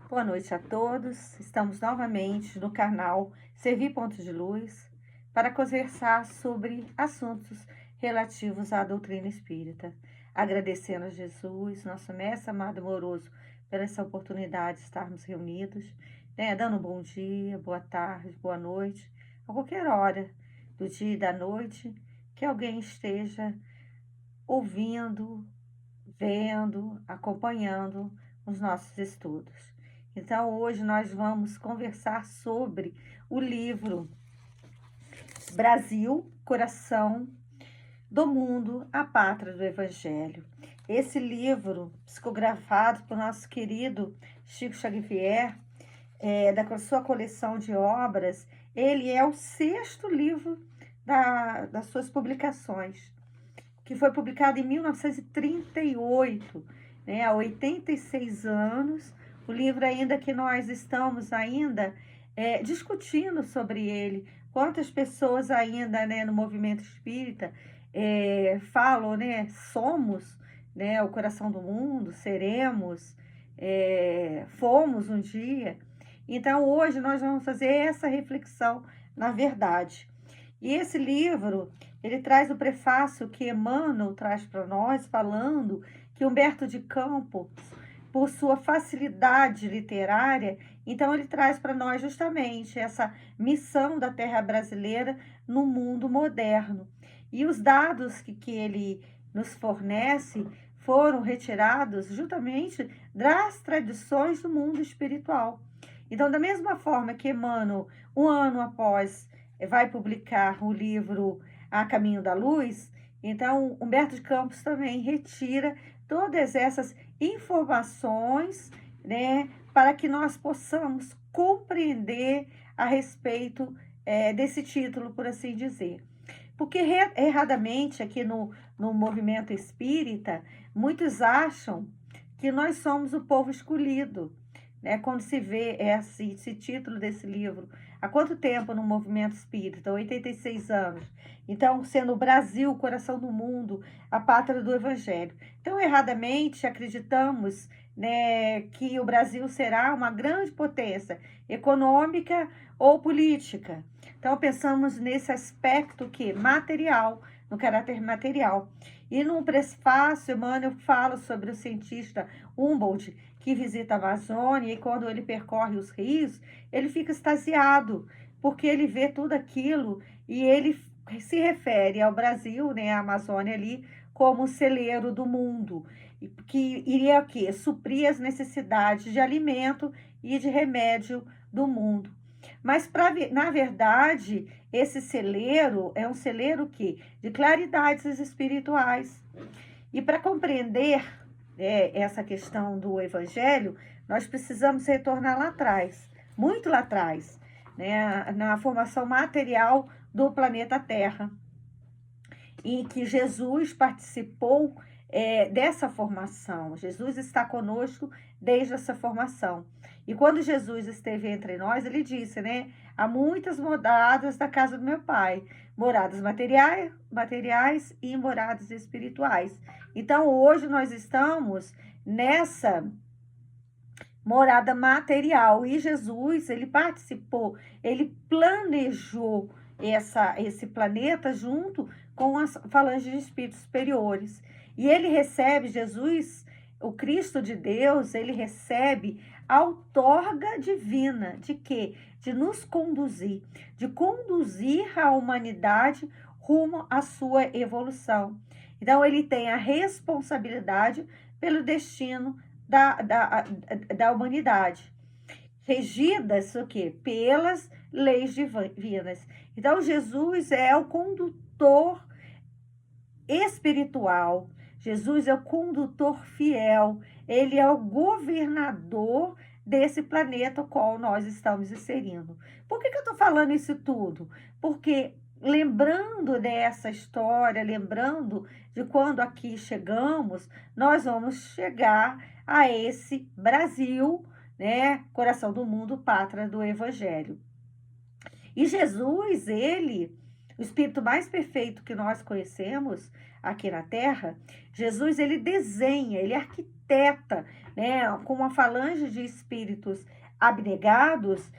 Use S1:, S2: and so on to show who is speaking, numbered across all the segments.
S1: Boa noite a todos. Estamos novamente no canal Servir Ponto de Luz para conversar sobre assuntos relativos à doutrina espírita. Agradecendo a Jesus, nosso mestre amado e amoroso, pela essa oportunidade de estarmos reunidos, dando um bom dia, boa tarde, boa noite, a qualquer hora do dia e da noite, que alguém esteja ouvindo, vendo, acompanhando os nossos estudos. Então, hoje nós vamos conversar sobre o livro Brasil, Coração do Mundo, a Pátria do Evangelho. Esse livro, psicografado por nosso querido Chico Xavier, da sua coleção de obras, ele é o 6º livro das suas publicações, que foi publicado em 1938, há 86 anos. O livro ainda que nós estamos ainda discutindo sobre ele. Quantas pessoas ainda, no movimento espírita falam, somos, o coração do mundo, seremos, fomos um dia. Então, hoje nós vamos fazer essa reflexão na verdade. E esse livro, ele traz o prefácio que Emmanuel traz para nós, falando que Humberto de Campos, por sua facilidade literária, então ele traz para nós justamente essa missão da terra brasileira no mundo moderno. E os dados que ele nos fornece foram retirados justamente das tradições do mundo espiritual. Então, da mesma forma que Emmanuel, um ano após, vai publicar o livro A Caminho da Luz, então Humberto de Campos também retira todas essas informações, para que nós possamos compreender a respeito desse título, por assim dizer. Porque erradamente aqui no movimento espírita, muitos acham que nós somos o povo escolhido, quando se vê esse título desse livro. Há quanto tempo no movimento espírita? 86 anos. Então, sendo o Brasil, o coração do mundo, a pátria do Evangelho. Então, erradamente, acreditamos, que o Brasil será uma grande potência econômica ou política. Então, pensamos nesse aspecto que material, no caráter material. E num prefácio, Emmanuel fala sobre o cientista Humboldt, que visita a Amazônia, e quando ele percorre os rios, ele fica extasiado, porque ele vê tudo aquilo e ele se refere ao Brasil, a Amazônia ali, como o celeiro do mundo, que iria o quê? Suprir as necessidades de alimento e de remédio do mundo. Mas, na verdade, esse celeiro é um celeiro de claridades espirituais. E para compreender essa questão do Evangelho, nós precisamos retornar lá atrás, muito lá atrás, na formação material do planeta Terra, em que Jesus participou dessa formação. Jesus está conosco desde essa formação. E quando Jesus esteve entre nós, ele disse, há muitas moradas da casa do meu Pai, moradas materiais e moradas espirituais. Então, hoje nós estamos nessa morada material, e Jesus, ele participou, ele planejou esse planeta junto com as falanges de espíritos superiores. E ele recebe, Jesus, o Cristo de Deus, ele recebe a outorga divina de quê? De nos conduzir, de conduzir a humanidade rumo à sua evolução. Então, ele tem a responsabilidade pelo destino da humanidade, regidas o quê? Pelas leis divinas. Então, Jesus é o condutor espiritual, Jesus é o condutor fiel, ele é o governador desse planeta ao qual nós estamos inserindo. Por que eu estou falando isso tudo? Porque lembrando dessa história, lembrando de quando aqui chegamos, nós vamos chegar a esse Brasil, coração do mundo, pátria do Evangelho. E Jesus, ele, o Espírito mais perfeito que nós conhecemos aqui na Terra, Jesus, ele desenha, ele arquiteta arquiteta, né, com uma falange de espíritos abnegados,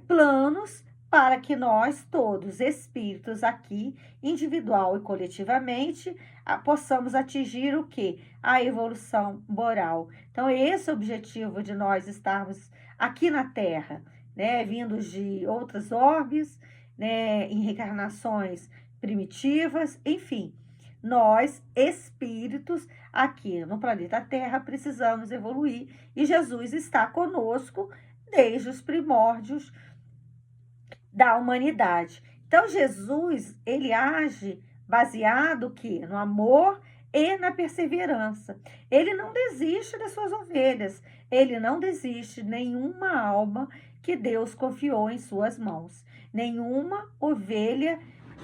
S1: planos para que nós todos, espíritos aqui, individual e coletivamente, possamos atingir o quê? A evolução moral. Então, esse é o objetivo de nós estarmos aqui na Terra, né, vindos de outras orbes, né, em reencarnações primitivas, enfim, nós, espíritos, aqui no planeta Terra, precisamos evoluir e Jesus está conosco desde os primórdios da humanidade. Então, Jesus, ele age baseado que no amor e na perseverança. Ele não desiste das suas ovelhas, ele não desiste de nenhuma alma que Deus confiou em suas mãos. Nenhuma ovelha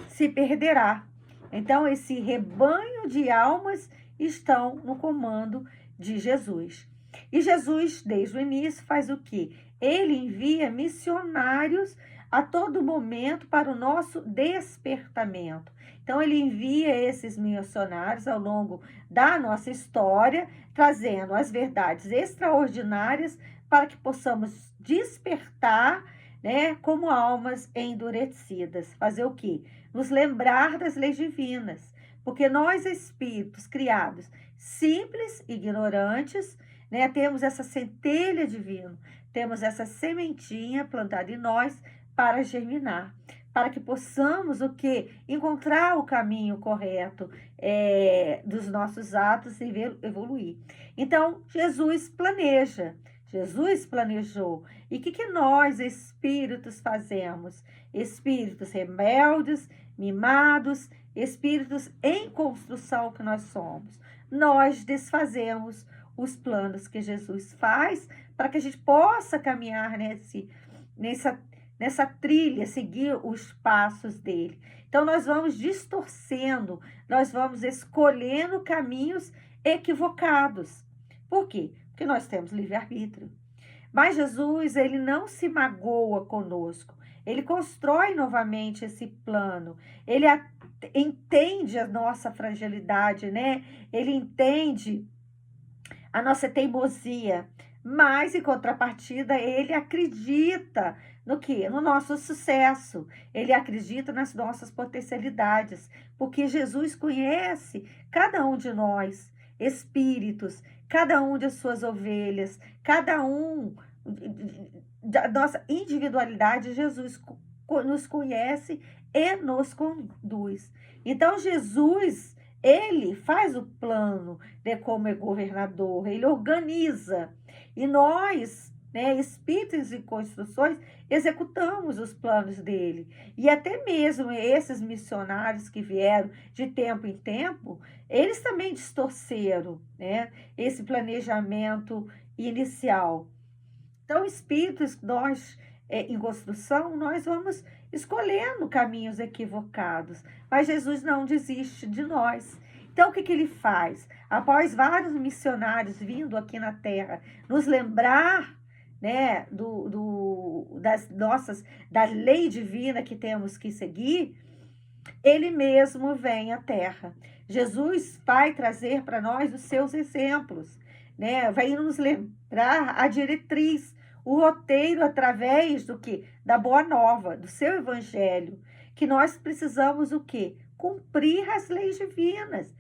S1: se perderá. Então, esse rebanho de almas estão no comando de Jesus. E Jesus, desde o início, faz o quê? Ele envia missionários a todo momento para o nosso despertamento. Então, ele envia esses missionários ao longo da nossa história, trazendo as verdades extraordinárias para que possamos despertar, né, como almas endurecidas. Fazer o quê? Nos lembrar das leis divinas, porque nós, espíritos criados simples, ignorantes, né, temos essa centelha divina, temos essa sementinha plantada em nós para germinar, para que possamos o quê? Encontrar o caminho correto dos nossos atos e evoluir. Então, Jesus planejou. E o que nós, espíritos, fazemos? Espíritos rebeldes, mimados, espíritos em construção que nós somos. Nós desfazemos os planos que Jesus faz para que a gente possa caminhar nessa trilha, seguir os passos dele. Então, nós vamos distorcendo, nós vamos escolhendo caminhos equivocados. Por quê? Porque nós temos livre-arbítrio. Mas Jesus, ele não se magoa conosco. Ele constrói novamente esse plano. Ele entende a nossa fragilidade, né? Ele entende a nossa teimosia. Mas, em contrapartida, ele acredita no quê? No nosso sucesso. Ele acredita nas nossas potencialidades. Porque Jesus conhece cada um de nós, espíritos, cada um de suas ovelhas, cada um da nossa individualidade. Jesus nos conhece e nos conduz. Então, Jesus, ele faz o plano de como é governador, ele organiza. E nós, né, espíritos e construções, executamos os planos dele. E até mesmo esses missionários que vieram de tempo em tempo, eles também distorceram, né, esse planejamento inicial. Então, espíritos, nós, em construção, nós vamos escolhendo caminhos equivocados, mas Jesus não desiste de nós. Então, o que ele faz? Após vários missionários vindo aqui na Terra, nos lembrar, né, da lei divina que temos que seguir, ele mesmo vem à Terra. Jesus vai trazer para nós os seus exemplos, né? Vai nos lembrar a diretriz, o roteiro através do que? Da Boa Nova, do seu Evangelho, que nós precisamos o quê? Cumprir as leis divinas.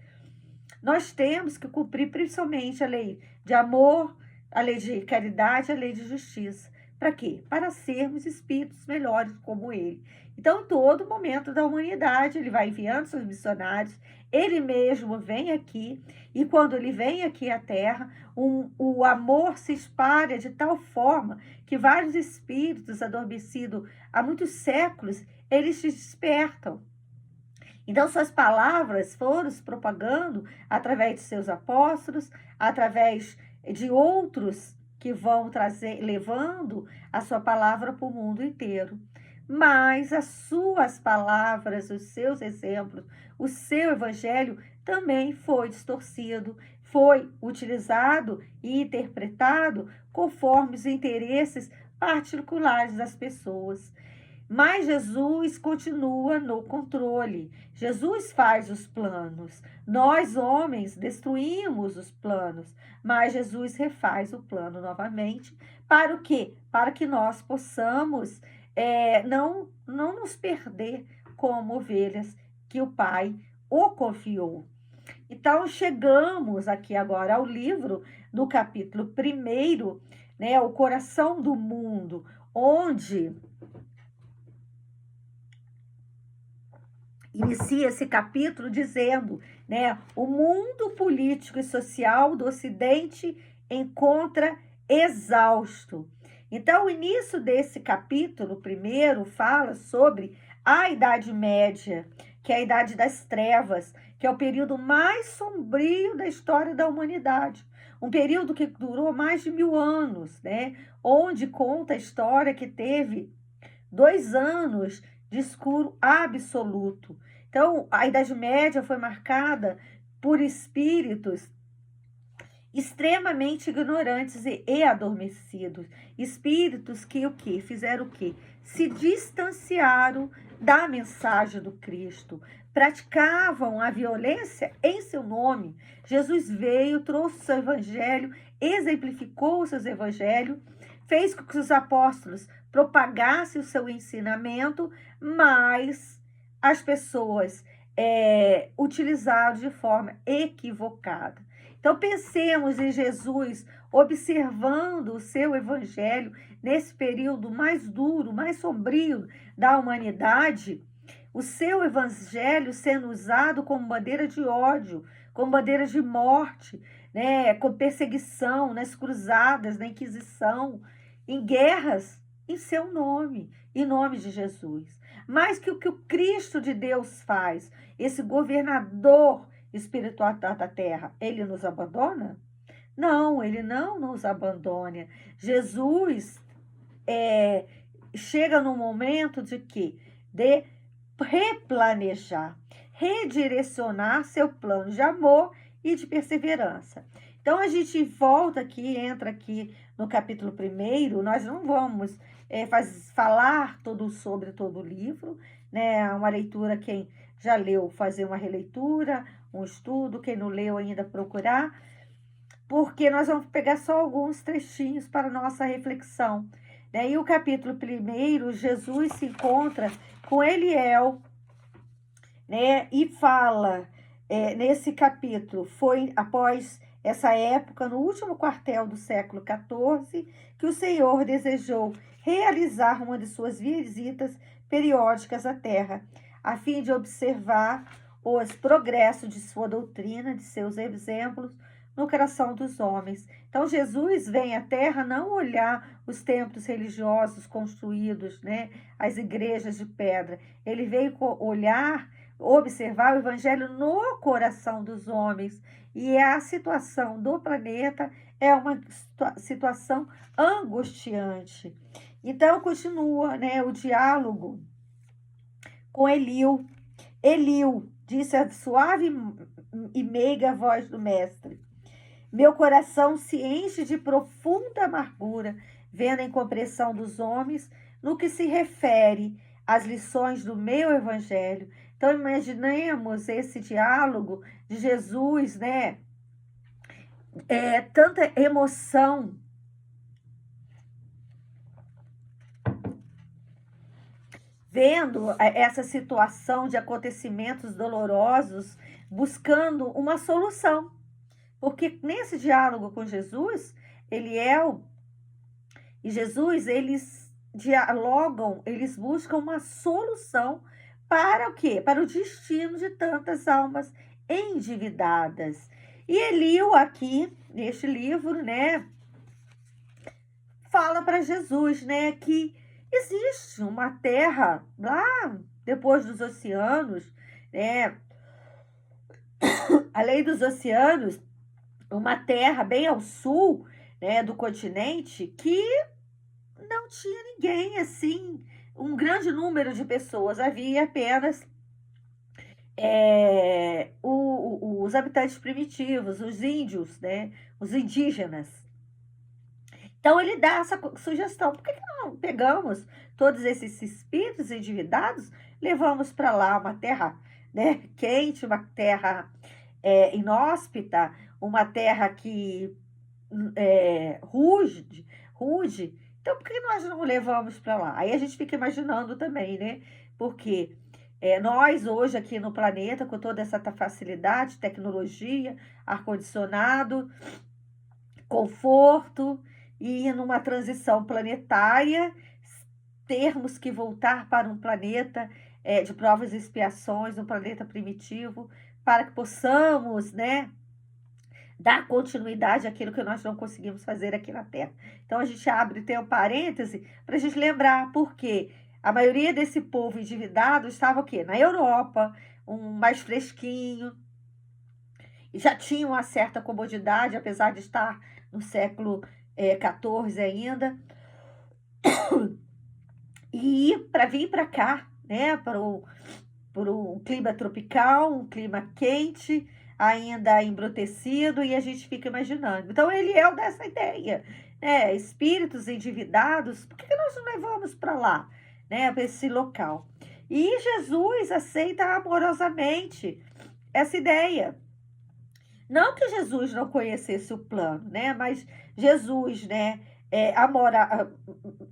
S1: Nós temos que cumprir principalmente a lei de amor, a lei de caridade, a lei de justiça. Para quê? Para sermos espíritos melhores como ele. Então, em todo momento da humanidade, ele vai enviando seus missionários, ele mesmo vem aqui, e quando ele vem aqui à Terra, o amor se espalha de tal forma que vários espíritos adormecidos há muitos séculos, eles se despertam. Então, suas palavras foram se propagando através de seus apóstolos, através de outros que vão levando a sua palavra para o mundo inteiro. Mas as suas palavras, os seus exemplos, o seu evangelho também foi distorcido, foi utilizado e interpretado conforme os interesses particulares das pessoas. Mas Jesus continua no controle. Jesus faz os planos. Nós, homens, destruímos os planos, mas Jesus refaz o plano novamente. Para o quê? Para que nós possamos não nos perder como ovelhas que o Pai o confiou. Então, chegamos aqui agora ao livro, no capítulo 1, né, o coração do mundo, onde inicia esse capítulo dizendo, né, o mundo político e social do Ocidente encontra exausto. Então, o início desse capítulo 1 fala sobre a Idade Média, que é a Idade das Trevas, que é o período mais sombrio da história da humanidade. Um período que durou mais de 1000 anos, né? Onde conta a história que teve 2 anos de escuro absoluto. Então, a Idade Média foi marcada por espíritos extremamente ignorantes e adormecidos. Espíritos que o quê? Fizeram o quê? Se distanciaram da mensagem do Cristo. Praticavam a violência em seu nome. Jesus veio, trouxe o seu evangelho, exemplificou o seu evangelho, fez com que os apóstolos propagassem o seu ensinamento, mas as pessoas utilizaram de forma equivocada. Então, pensemos em Jesus observando o seu evangelho nesse período mais duro, mais sombrio da humanidade, o seu evangelho sendo usado como bandeira de ódio, como bandeira de morte, né, com perseguição nas cruzadas, na Inquisição, em guerras, em seu nome, em nome de Jesus. Mas que o que o Cristo de Deus faz, esse governador espiritual da terra, ele nos abandona? Não, ele não nos abandona. Jesus chega no momento de quê? De replanejar, redirecionar seu plano de amor e de perseverança. Então, a gente volta aqui, entra aqui no capítulo 1, nós não vamos falar sobre todo o livro, né? Uma leitura, quem já leu, fazer uma releitura, um estudo, quem não leu ainda procurar, porque nós vamos pegar só alguns trechinhos para nossa reflexão. Né? E o capítulo 1, Jesus se encontra com Eliel, né? E fala, nesse capítulo, foi após essa época, no último quartel do século XIV, que o Senhor desejou realizar uma de suas visitas periódicas à Terra, a fim de observar os progressos de sua doutrina, de seus exemplos no coração dos homens. Então, Jesus vem à Terra não olhar os templos religiosos construídos, né, as igrejas de pedra. Ele veio olhar, observar o evangelho no coração dos homens. E a situação do planeta é uma situação angustiante. Então, continua, né, o diálogo com Eliu. Eliu, disse a suave e meiga voz do mestre: meu coração se enche de profunda amargura, vendo a incompreensão dos homens no que se refere às lições do meu evangelho. Então, imaginemos esse diálogo de Jesus, né? Tanta emoção. Vendo essa situação de acontecimentos dolorosos, buscando uma solução. Porque nesse diálogo com Jesus, Eliel e Jesus, eles dialogam, eles buscam uma solução para o quê? Para o destino de tantas almas endividadas. E Eliu aqui, neste livro, né, fala para Jesus, né, que existe uma terra lá depois dos oceanos, né, além dos oceanos, uma terra bem ao sul, né, do continente, que não tinha ninguém, assim, um grande número de pessoas, havia apenas os habitantes primitivos, os índios, né, os indígenas. Então, ele dá essa sugestão. Por que não pegamos todos esses espíritos endividados, levamos para lá uma terra, né, quente, uma terra inóspita, uma terra que ruge. Então, por que nós não levamos para lá? Aí a gente fica imaginando também, né? Porque nós hoje aqui no planeta, com toda essa facilidade, tecnologia, ar-condicionado, conforto e numa transição planetária, termos que voltar para um planeta de provas e expiações, um planeta primitivo, para que possamos, né, dar continuidade àquilo que nós não conseguimos fazer aqui na Terra. Então, a gente abre, tem um parêntese, para a gente lembrar, porque a maioria desse povo endividado estava o quê? Na Europa, um mais fresquinho, e já tinha uma certa comodidade, apesar de estar no século XIV ainda, e para vir para cá, né, para um clima tropical, um clima quente, ainda embrutecido, e a gente fica imaginando. Então, ele é dessa ideia, né? Espíritos endividados, por que nós não levamos para lá, né, para esse local? E Jesus aceita amorosamente essa ideia. Não que Jesus não conhecesse o plano, né? Mas Jesus, né,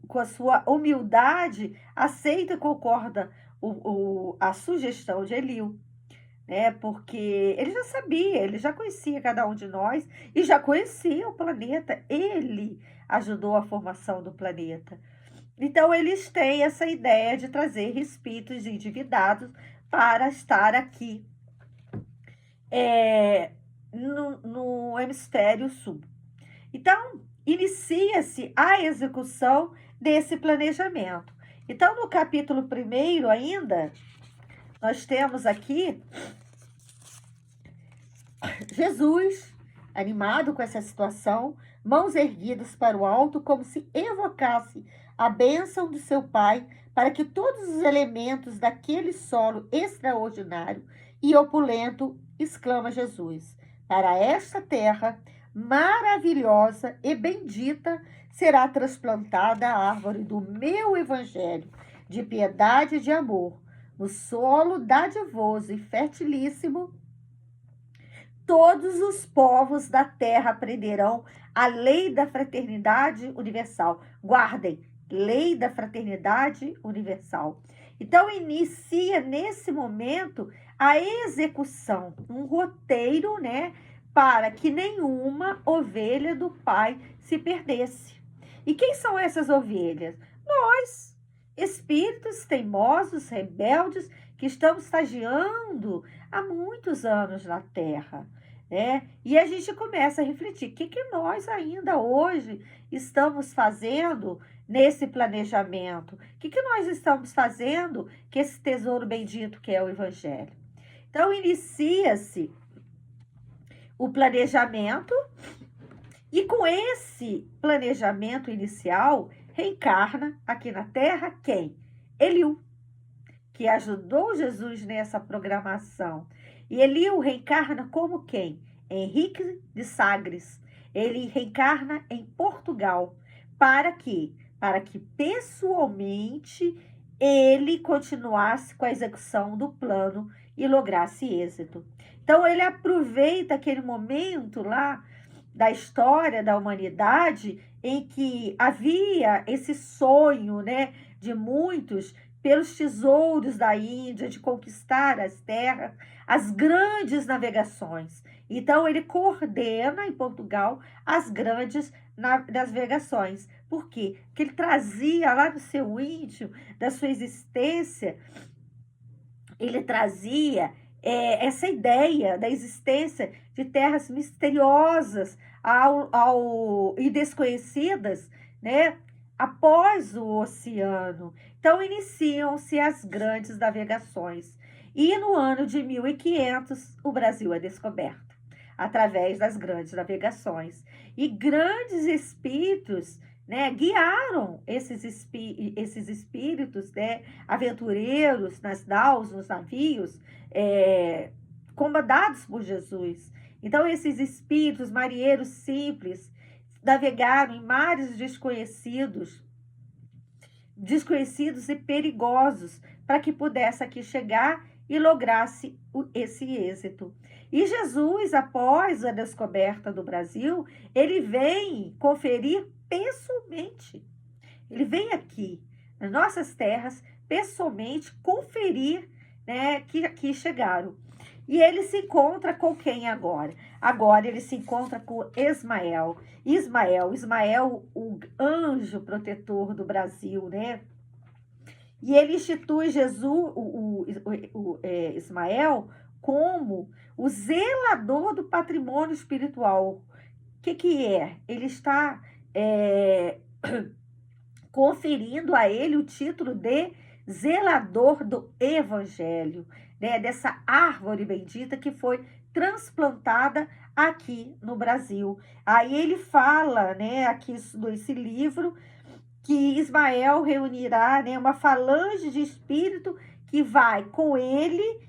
S1: com a sua humildade, aceita e concorda a sugestão de Eliú, né? Porque ele já sabia, ele já conhecia cada um de nós e já conhecia o planeta. Ele ajudou a formação do planeta. Então, eles têm essa ideia de trazer espíritos endividados para estar aqui no hemisfério sul. Então, inicia-se a execução desse planejamento. Então, no capítulo 1 ainda, nós temos aqui Jesus, animado com essa situação, mãos erguidas para o alto, como se evocasse a bênção do seu Pai, para que todos os elementos daquele solo extraordinário e opulento, exclama Jesus, para esta terra maravilhosa e bendita será transplantada a árvore do meu evangelho, de piedade e de amor, no solo dadivoso e fertilíssimo. Todos os povos da terra aprenderão a lei da fraternidade universal. Guardem, lei da fraternidade universal. Então, inicia nesse momento a execução, um roteiro, né, para que nenhuma ovelha do Pai se perdesse. E quem são essas ovelhas? Nós, espíritos teimosos, rebeldes, que estamos estagiando há muitos anos na Terra, né? E a gente começa a refletir, o que nós ainda hoje estamos fazendo nesse planejamento? O que nós estamos fazendo com esse tesouro bendito que é o Evangelho? Então, inicia-se o planejamento e com esse planejamento inicial, reencarna aqui na Terra quem? Eliú, que ajudou Jesus nessa programação. E Eliú reencarna como quem? Henrique de Sagres. Ele reencarna em Portugal. Para quê? Para que pessoalmente ele continuasse com a execução do plano e lograsse êxito. Então, ele aproveita aquele momento lá da história da humanidade em que havia esse sonho, né, de muitos pelos tesouros da Índia, de conquistar as terras, as grandes navegações. Então, ele coordena em Portugal as grandes navegações. Por quê? Porque ele trazia lá no seu íntimo, da sua existência, ele trazia essa ideia da existência de terras misteriosas e desconhecidas, né, após o oceano. Então, iniciam-se as grandes navegações. E no ano de 1500, o Brasil é descoberto, através das grandes navegações. E grandes espíritos, né, guiaram esses espíritos, né, aventureiros nas naus, nos navios, comandados por Jesus. Então, esses espíritos marinheiros simples navegaram em mares desconhecidos e perigosos, para que pudesse aqui chegar e lograsse esse êxito. E Jesus, após a descoberta do Brasil, ele vem conferir pessoalmente. Ele vem aqui, nas nossas terras, pessoalmente conferir, né, que aqui chegaram. E ele se encontra com quem agora? Agora ele se encontra com Ismael, o anjo protetor do Brasil, né? E ele institui Ismael como o zelador do patrimônio espiritual. O que é? Ele está conferindo a ele o título de zelador do evangelho, né? Dessa árvore bendita que foi transplantada aqui no Brasil. Aí ele fala, né, aqui nesse livro, que Ismael reunirá, né, uma falange de espírito que vai com ele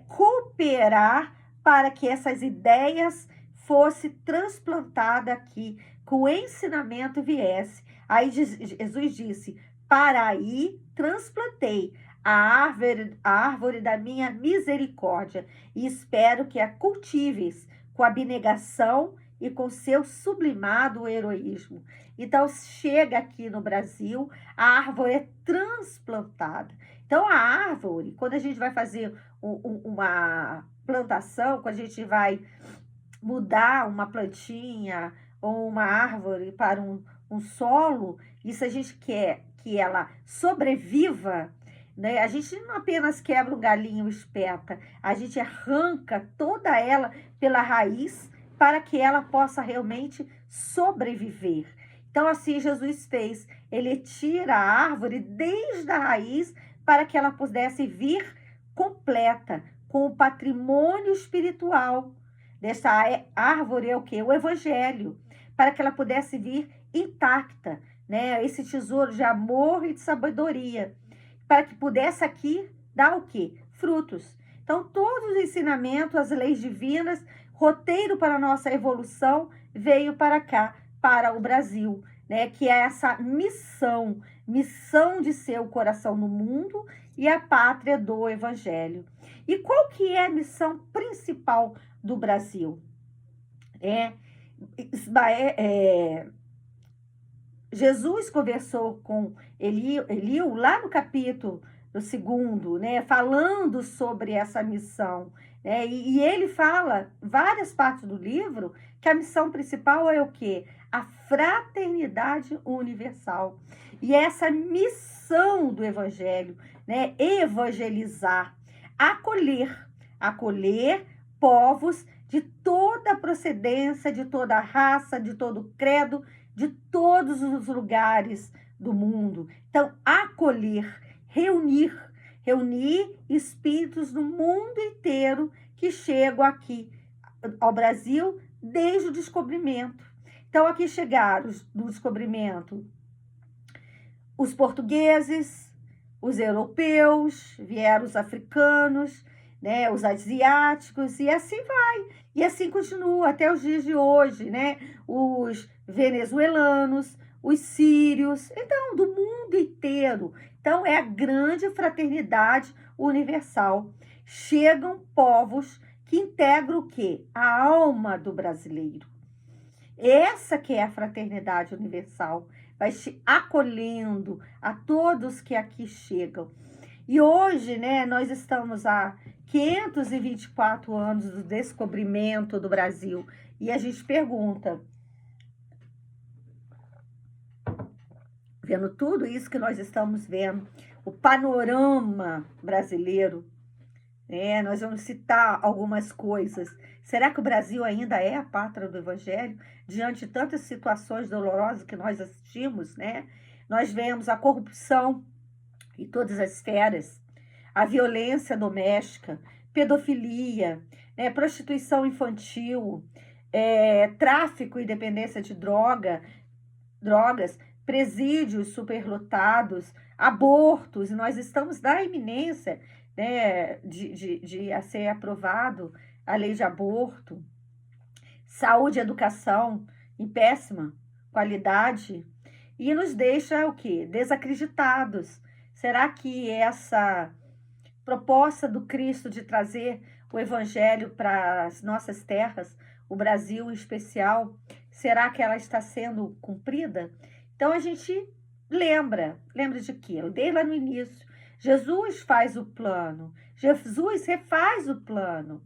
S1: cooperar para que essas ideias fossem transplantadas aqui, que o ensinamento viesse. Aí Jesus disse, para aí transplantei a árvore da minha misericórdia e espero que a cultives com abnegação e com seu sublimado heroísmo. Então, chega aqui no Brasil, a árvore é transplantada. Então, a árvore, quando a gente vai fazer uma plantação, quando a gente vai mudar uma plantinha ou uma árvore para um solo, isso a gente quer que ela sobreviva, né? A gente não apenas quebra um galinho e espeta, a gente arranca toda ela pela raiz para que ela possa realmente sobreviver. Então, assim Jesus fez, ele tira a árvore desde a raiz para que ela pudesse vir completa, com o patrimônio espiritual. Dessa árvore é o quê? O evangelho, para que ela pudesse vir intacta, né? Esse tesouro de amor e de sabedoria, para que pudesse aqui dar o quê? Frutos. Então, todos os ensinamentos, as leis divinas, roteiro para a nossa evolução, veio para cá, para o Brasil, né? Que é essa missão de ser o coração no mundo e a pátria do evangelho. E qual que é a missão principal do Brasil? Jesus conversou com Eliú lá no capítulo do 2, né, falando sobre essa missão, né, e ele fala, várias partes do livro, que a missão principal é o quê? A fraternidade universal. E essa missão do evangelho, né, evangelizar, acolher povos de toda procedência, de toda raça, de todo credo, de todos os lugares do mundo. Então, acolher, reunir espíritos do mundo inteiro que chegam aqui ao Brasil desde o descobrimento. Então, aqui chegaram no descobrimento os portugueses, os europeus, vieram os africanos, né, os asiáticos, e assim vai. E assim continua até os dias de hoje, né? Os venezuelanos, os sírios, então, do mundo inteiro. Então, é a grande fraternidade universal. Chegam povos que integram o quê? A alma do brasileiro. Essa que é a fraternidade universal. Vai se acolhendo a todos que aqui chegam. E hoje, né, nós estamos há 524 anos do descobrimento do Brasil. E a gente pergunta, vendo tudo isso que nós estamos vendo, o panorama brasileiro, né, nós vamos citar algumas coisas. Será que o Brasil ainda é a pátria do evangelho? Diante de tantas situações dolorosas que nós assistimos, né? Nós vemos a corrupção em todas as esferas, a violência doméstica, pedofilia, né, prostituição infantil, tráfico e dependência de drogas, presídios superlotados, abortos, e nós estamos na iminência, né, de ser aprovado a lei de aborto, saúde e educação em péssima qualidade e nos deixa o quê? Desacreditados. Será que essa proposta do Cristo de trazer o evangelho para as nossas terras, o Brasil em especial, será que ela está sendo cumprida? Então a gente lembra de quê? Desde lá no início, Jesus faz o plano, Jesus refaz o plano.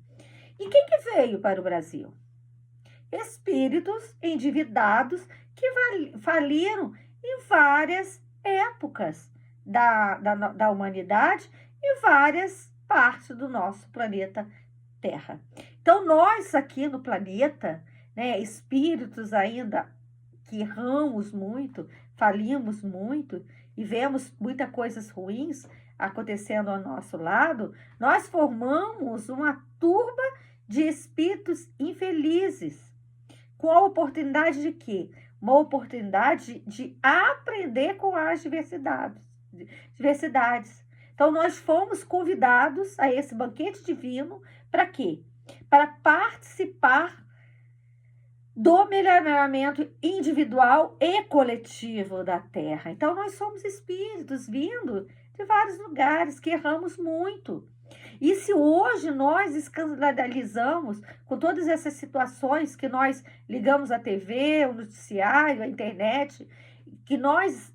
S1: E quem que veio para o Brasil? Espíritos endividados que faliram em várias épocas da humanidade e várias partes do nosso planeta Terra. Então, nós aqui no planeta, né, espíritos ainda que erramos muito, falimos muito e vemos muitas coisas ruins acontecendo ao nosso lado, nós formamos uma turba de espíritos infelizes. Com a oportunidade de quê? Uma oportunidade de aprender com as diversidades. Então, nós fomos convidados a esse banquete divino para quê? Para participar do melhoramento individual e coletivo da Terra. Então, nós somos espíritos vindo de vários lugares que erramos muito. E se hoje nós escandalizamos com todas essas situações que nós ligamos à TV, o noticiário, a internet, que nós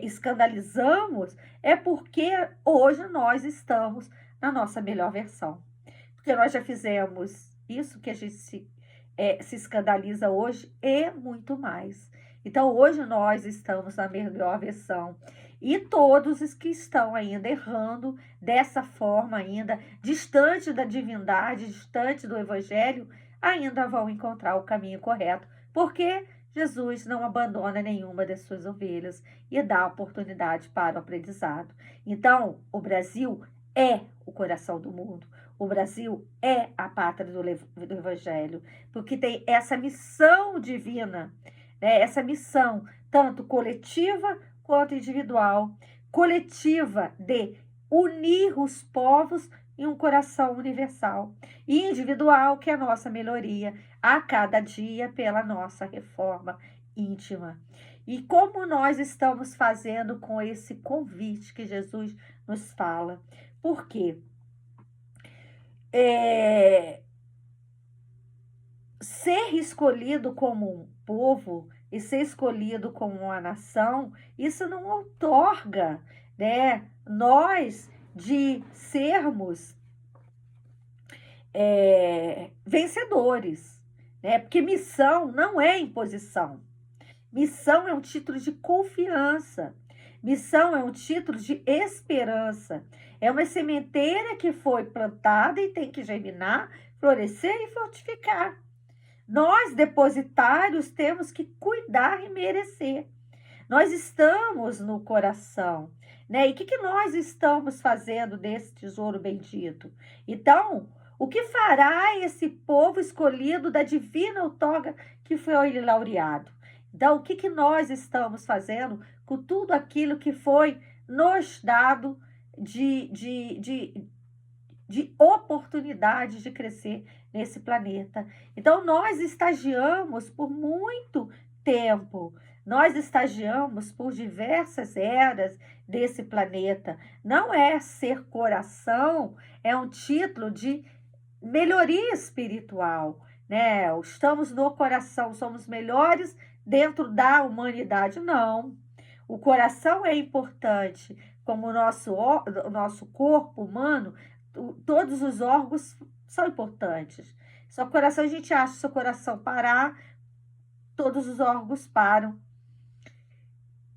S1: escandalizamos, é porque hoje nós estamos na nossa melhor versão. Porque nós já fizemos isso que a gente se escandaliza hoje e muito mais. Então, hoje nós estamos na melhor versão. E todos os que estão ainda errando dessa forma, ainda distante da divindade, distante do evangelho, ainda vão encontrar o caminho correto, porque Jesus não abandona nenhuma das suas ovelhas e dá oportunidade para o aprendizado. Então, o Brasil é o coração do mundo. O Brasil é a pátria do evangelho, porque tem essa missão divina, né? Essa missão tanto coletiva quanto individual, coletiva de unir os povos em um coração universal, e individual, que é a nossa melhoria a cada dia pela nossa reforma íntima. E como nós estamos fazendo com esse convite que Jesus nos fala? Por quê? Ser escolhido como um povo e ser escolhido como uma nação, isso não outorga, né, nós de sermos vencedores, né? Porque missão não é imposição. Missão é um título de confiança. Missão é um título de esperança. É uma sementeira que foi plantada e tem que germinar, florescer e frutificar. Nós, depositários, temos que cuidar e merecer. Nós estamos no coração, né? E o que nós estamos fazendo desse tesouro bendito? Então, o que fará esse povo escolhido da divina outorga que foi laureado? Então, o que nós estamos fazendo com tudo aquilo que foi nos dado de oportunidade de crescer nesse planeta? Então, nós estagiamos por muito tempo, nós estagiamos por diversas eras desse planeta. Não é ser coração, é um título de melhoria espiritual, né? Estamos no coração, somos melhores dentro da humanidade. Não. O coração é importante, como o nosso corpo humano, todos os órgãos são importantes. Só o coração, a gente acha que se o coração parar, todos os órgãos param.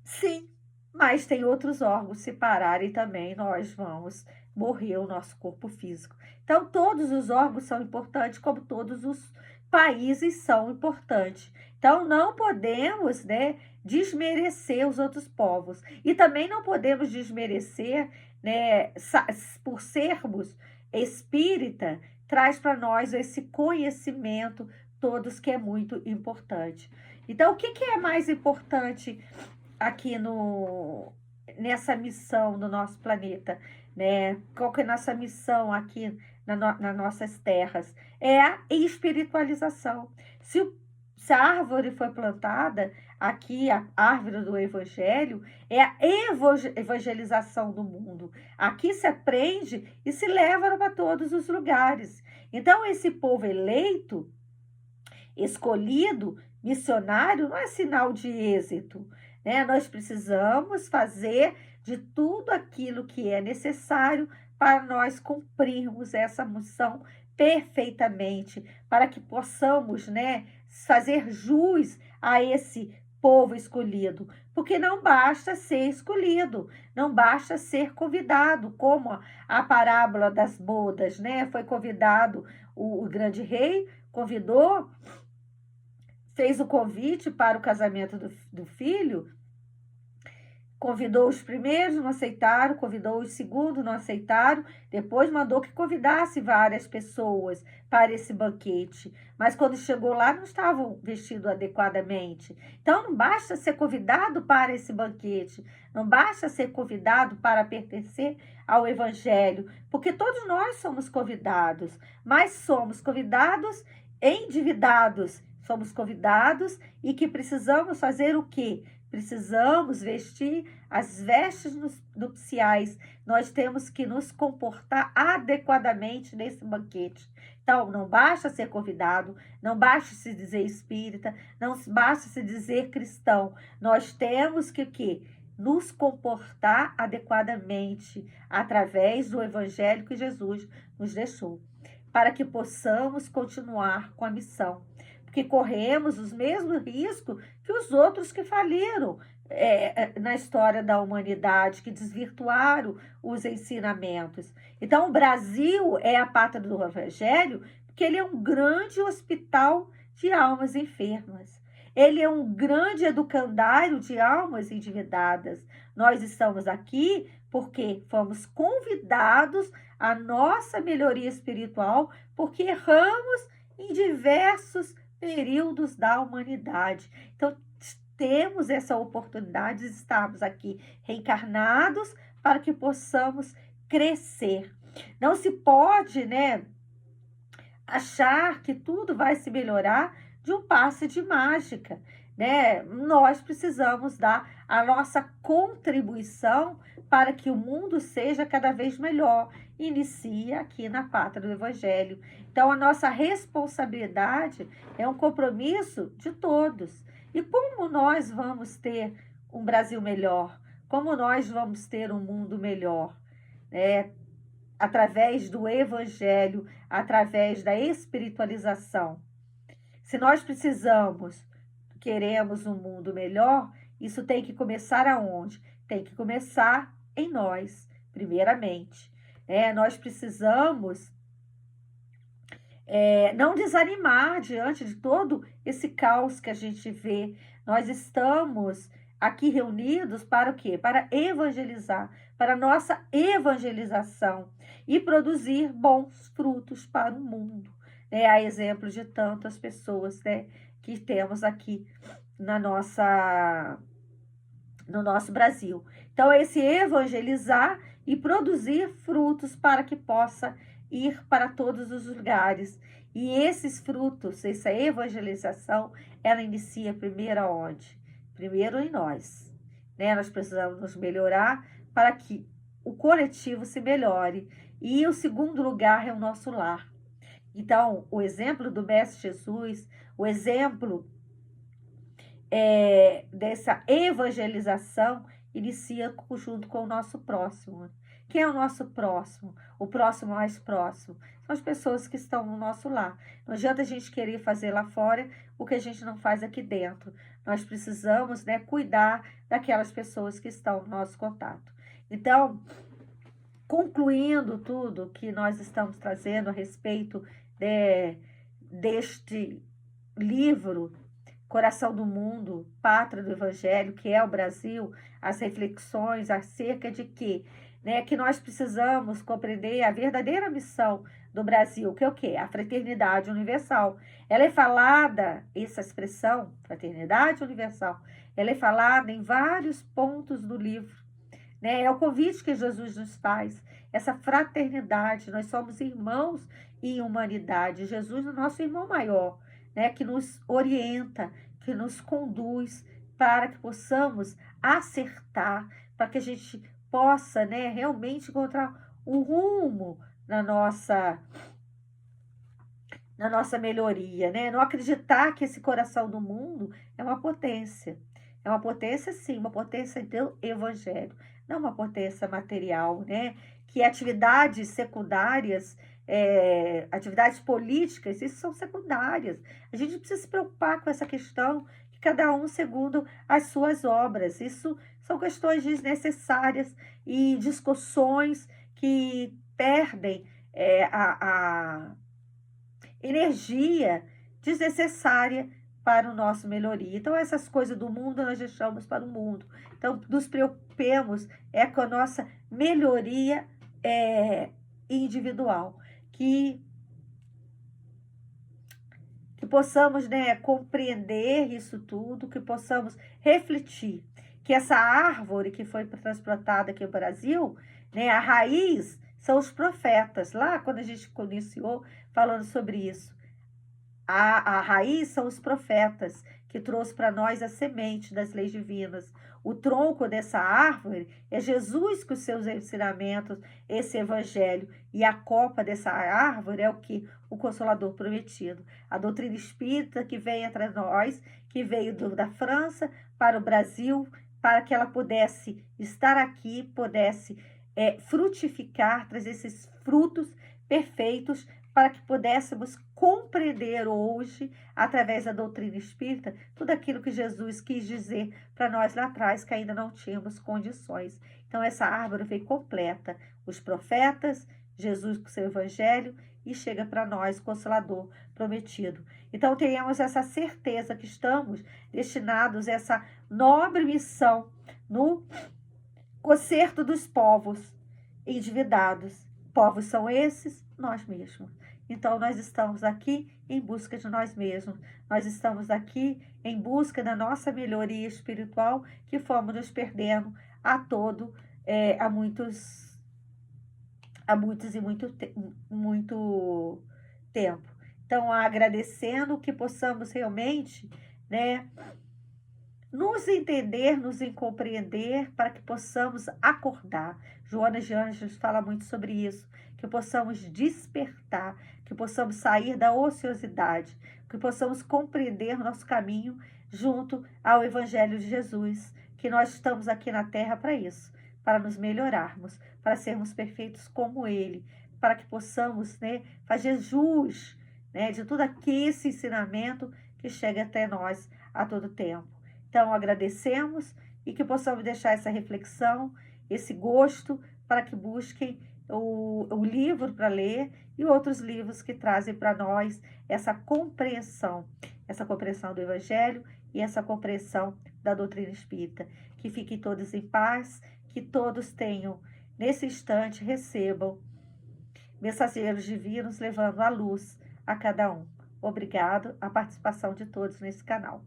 S1: Sim, mas tem outros órgãos, se pararem também, nós vamos morrer, o nosso corpo físico. Então, todos os órgãos são importantes, como todos os países são importantes. Então, não podemos, né, desmerecer os outros povos. E também não podemos desmerecer, né, por sermos espírita, traz para nós esse conhecimento, todos, que é muito importante. Então, o que é mais importante aqui nessa missão do nosso planeta, né? Qual que é a nossa missão aqui nas nossas terras? É a espiritualização. Se a árvore foi plantada, aqui a árvore do evangelho é a evangelização do mundo. Aqui se aprende e se leva para todos os lugares. Então, esse povo eleito, escolhido, missionário, não é sinal de êxito, né? Nós precisamos fazer de tudo aquilo que é necessário para nós cumprirmos essa missão perfeitamente, para que possamos, né, fazer jus a esse povo escolhido, porque não basta ser escolhido, não basta ser convidado, como a parábola das bodas, né? Foi convidado o grande rei, convidou, fez o convite para o casamento do filho, convidou os primeiros, não aceitaram, convidou os segundos, não aceitaram, depois mandou que convidasse várias pessoas para esse banquete, mas quando chegou lá não estavam vestidos adequadamente. Então não basta ser convidado para esse banquete, não basta ser convidado para pertencer ao evangelho, porque todos nós somos convidados, mas somos convidados endividados, somos convidados e que precisamos fazer o quê? Precisamos vestir as vestes nupciais. Nós temos que nos comportar adequadamente nesse banquete. Então, não basta ser convidado, não basta se dizer espírita, não basta se dizer cristão. Nós temos que o quê? Nos comportar adequadamente através do evangelho que Jesus nos deixou, para que possamos continuar com a missão. Porque corremos os mesmos riscos que os outros que faliram na história da humanidade, que desvirtuaram os ensinamentos. Então, o Brasil é a pátria do evangelho, porque ele é um grande hospital de almas enfermas. Ele é um grande educandário de almas endividadas. Nós estamos aqui porque fomos convidados à nossa melhoria espiritual, porque erramos em diversos períodos da humanidade. Então, temos essa oportunidade de estarmos aqui reencarnados para que possamos crescer. Não se pode, né, achar que tudo vai se melhorar de um passe de mágica, né? Nós precisamos dar a nossa contribuição para que o mundo seja cada vez melhor. Inicia aqui na pátria do evangelho. Então, a nossa responsabilidade é um compromisso de todos. E como nós vamos ter um Brasil melhor? Como nós vamos ter um mundo melhor? Através do evangelho, através da espiritualização. Se nós queremos um mundo melhor, isso tem que começar aonde? Tem que começar em nós, primeiramente. Nós precisamos não desanimar diante de todo esse caos que a gente vê. Nós estamos aqui reunidos para o quê? Para evangelizar, para a nossa evangelização e produzir bons frutos para o mundo. A exemplo de tantas pessoas, né, que temos aqui no nosso Brasil. Então, esse evangelizar e produzir frutos para que possa ir para todos os lugares. E esses frutos, essa evangelização, ela inicia primeiro aonde? Primeiro em nós. Nós precisamos nos melhorar para que o coletivo se melhore. E o segundo lugar é o nosso lar. Então, o exemplo do Mestre Jesus, o exemplo dessa evangelização inicia junto com o nosso próximo. Quem é o nosso próximo? O próximo mais próximo. São as pessoas que estão no nosso lar. Não adianta a gente querer fazer lá fora o que a gente não faz aqui dentro. Nós precisamos, né, cuidar daquelas pessoas que estão no nosso contato. Então, concluindo tudo que nós estamos trazendo a respeito deste livro, Coração do Mundo, Pátria do Evangelho, que é o Brasil, as reflexões acerca de quê? Que nós precisamos compreender a verdadeira missão do Brasil, que é o quê? A fraternidade universal. Ela é falada, essa expressão, fraternidade universal, ela é falada em vários pontos do livro. É o convite que Jesus nos faz, essa fraternidade. Nós somos irmãos em humanidade. Jesus é o nosso irmão maior, que nos orienta, que nos conduz para que possamos acertar, para que a gente possa, né, realmente encontrar um rumo na nossa melhoria, né? Não acreditar que esse coração do mundo é uma potência. É uma potência, sim, uma potência do evangelho, não uma potência material, né? Que atividades secundárias, atividades políticas, isso são secundárias. A gente precisa se preocupar com essa questão, que cada um segundo as suas obras. Isso são questões desnecessárias e discussões que perdem a energia desnecessária para o nosso melhoria. Então, essas coisas do mundo nós deixamos para o mundo. Então, nos preocupemos com a nossa melhoria individual, que possamos, né, compreender isso tudo, que possamos refletir que essa árvore que foi transplantada aqui no Brasil, né, a raiz são os profetas. Lá, quando a gente iniciou falando sobre isso, a raiz são os profetas, que trouxe para nós a semente das leis divinas. O tronco dessa árvore é Jesus com os seus ensinamentos, esse evangelho. E a copa dessa árvore é o que? O Consolador prometido. A doutrina espírita que vem atrás de nós, que veio da França para o Brasil, para que ela pudesse estar aqui, pudesse frutificar, trazer esses frutos perfeitos, para que pudéssemos compreender hoje, através da doutrina espírita, tudo aquilo que Jesus quis dizer para nós lá atrás, que ainda não tínhamos condições. Então, essa árvore veio completa. Os profetas, Jesus com seu evangelho, e chega para nós o Consolador prometido. Então, tenhamos essa certeza que estamos destinados a essa nobre missão no conserto dos povos endividados. Povos são esses? Nós mesmos. Então, nós estamos aqui em busca de nós mesmos. Nós estamos aqui em busca da nossa melhoria espiritual, que fomos nos perdendo há muitos e muito tempo. Então, agradecendo que possamos realmente, né, nos entender, nos compreender, para que possamos acordar. Joana de Ângeles fala muito sobre isso, que possamos despertar, que possamos sair da ociosidade, que possamos compreender o nosso caminho junto ao Evangelho de Jesus, que nós estamos aqui na Terra para isso, para nos melhorarmos, para sermos perfeitos como Ele, para que possamos, né, fazer jus, né, de todo esse ensinamento que chega até nós a todo tempo. Então, agradecemos e que possamos deixar essa reflexão, esse gosto, para que busquem o livro para ler e outros livros que trazem para nós essa compreensão do Evangelho e essa compreensão da doutrina espírita. Que fiquem todos em paz, que todos tenham, nesse instante, recebam mensageiros divinos levando a luz a cada um. Obrigado a participação de todos nesse canal.